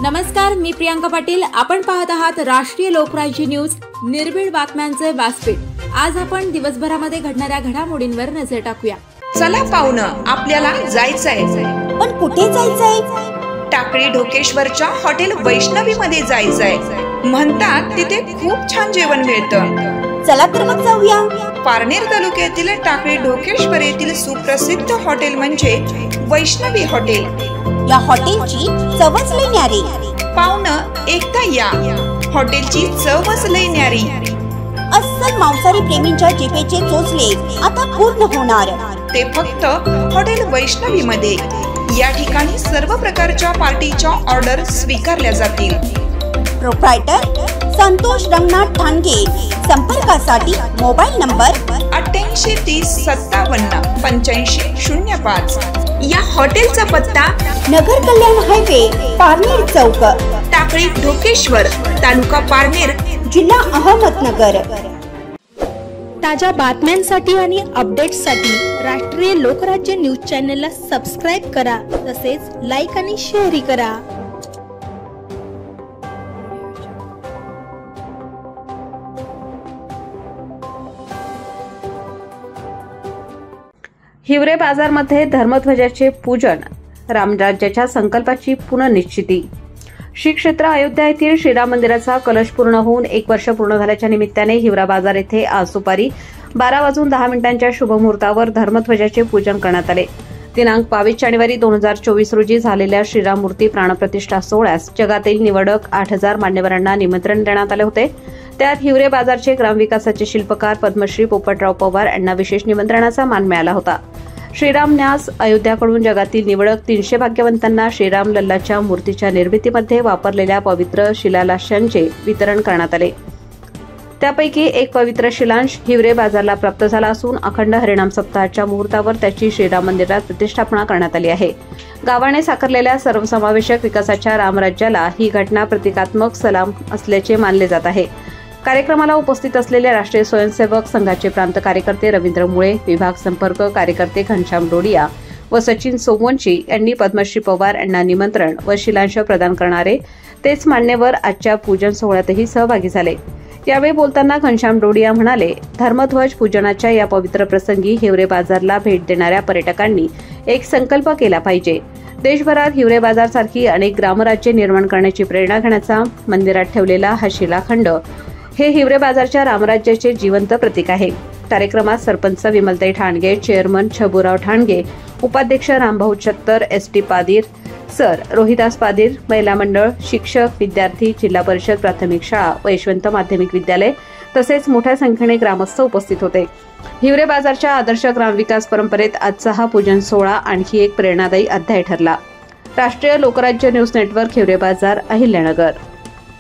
नमस्कार, मी प्रियांका पाटील. आपण पाहत आहात राष्ट्रीय लोकराज्य न्यूज, निर्भीड बातम्यांचे व्यासपीठ. आज आपण दिवसभरामध्ये घडणाऱ्या घडामोडींवर नजर टाकूया. चला पाहुणं, आपल्याला जायचंय. पण कुठे जायचंय? टाकळी ढोकेश्वरच्या हॉटेल वैष्णवी मध्ये जायचंय. म्हणतात तिथे खूप छान जेवण मिळतं. चला तर मग जाऊया. पारनेर तालुक्यातील टाकळी ढोकेश्वर येथील सुप्रसिद्ध हॉटेल म्हणजे वैष्णवी हॉटेल. या हॉटेलची चवच लई न्यारी. पाहुणं, एकदा या. हॉटेलची चवच लई न्यारी. अस्सल मांसाहारी प्रेमींच्या जिभेचे चोचले आता पूर्ण होणार. ते फक्त हॉटेल वैष्णवी मध्ये. या ठिकाणी सर्व प्रकारच्या पार्टीच्या ऑर्डर स्वीकारल्या जातील. प्रोप्रायटर संतोष रंगनाथ ठाणगे. संपर्कासाठी मोबाईल नंबर 88 30 57 85 05. या हॉटेलचा पत्ता नगर कल्याण हायवे, पारनेर चौक, टाकळी ढोकेश्वर, तालुका पारनेर, जिल्हा अहमदनगर. ताज्या बातम्यांसाठी आणि अपडेट्ससाठी राष्ट्रीय लोकराज्य न्यूज चॅनलला सबस्क्राईब करा. तसेच लाईक आणि शेअरही करा. हिवरे बाजारमध्ये धर्मध्वजाचे पूजन, रामराज्याच्या संकल्पाची पुनर्निश्चिती. श्री क्षेत्र अयोध्या येथील श्रीराम मंदिराचा कलश पूर्ण होऊन 1 वर्ष पूर्ण झाल्याच्या निमित्ताने हिवरा बाजार येथे आज दुपारी 12:10 शुभमुहूर्तावर धर्मध्वजाचे पूजन करण्यात आले. दिनांक 22 जानेवारी 2024 रोजी झालेल्या श्रीराम मूर्ती प्राणप्रतिष्ठा सोहळ्यास जगातील निवडक 8000 मान्यवरांना निमंत्रण देण्यात आले होते. त्यात हिवरे बाजारचे ग्रामविकासाचे शिल्पकार पद्मश्री पोपटराव पवार यांना विशेष निमंत्रणाचा मान मिळाला होता. श्रीराम न्यास अयोध्याकडून जगातील निवडक 300 भाग्यवंतांना श्रीराम लल्लाच्या मूर्तीच्या निर्मितीमध्ये वापरलेल्या पवित्र शिलालेशांचे वितरण करण्यात आले. त्यापैकी एक पवित्र शिलांश हिवरे बाजारला प्राप्त झाला असून अखंड हरिनाम सप्ताहाच्या मुहूर्तावर त्याची श्रीराम मंदिरात प्रतिष्ठापना करण्यात आली आहे. गावाने साकारलेल्या सर्वसमावेशक विकासाच्या रामराज्याला ही घटना प्रतिकात्मक सलाम असल्याचे मानले जात आहे. कार्यक्रमाला उपस्थित असलेले राष्ट्रीय स्वयंसेवक संघाचे प्रांत कार्यकर्ते रवींद्र मुळे, विभाग संपर्क कार्यकर्ते घनश्याम डोडिया व सचिन सोमवंशी यांनी पद्मश्री पवार यांना निमंत्रण व शिलांश प्रदान करणारे तेच मान्यवर आजच्या पूजन सोहळ्यातही सहभागी झाले. यावेळी बोलताना घनश्याम डोडिया म्हणाले, धर्मध्वज पूजनाच्या या पवित्र प्रसंगी हिवरे बाजारला भेट देणाऱ्या पर्यटकांनी एक संकल्प केला पाहिजे. देशभरात हिवरे बाजारसारखी अनेक ग्रामराज्ये निर्माण करण्याची प्रेरणा घेण्याचा मंदिरात ठेवलेला हा शिलाखंड हे हिवरे बाजारच्या रामराज्याचे जिवंत प्रतीक आहे. कार्यक्रमात सरपंच विमलताई ठाणगे, चेअरमन छबुराव ठाणगे, उपाध्यक्ष रामभाऊ छत्तर, एसटी पादीर सर, रोहिदास पादीर, महिला मंडळ, शिक्षक, विद्यार्थी, जिल्हा परिषद प्राथमिक शाळा व यशवंत माध्यमिक विद्यालय तसेच मोठ्या संख्येने ग्रामस्थ उपस्थित होते. हिवरे बाजारच्या आदर्श ग्रामविकास परंपरेत आजचा हा पूजन सोहळा आणखी एक प्रेरणादायी अध्याय ठरला. राष्ट्रीय लोकराज्य न्यूज नेटवर्क, हिवरे बाजार, अहिल्यानगर.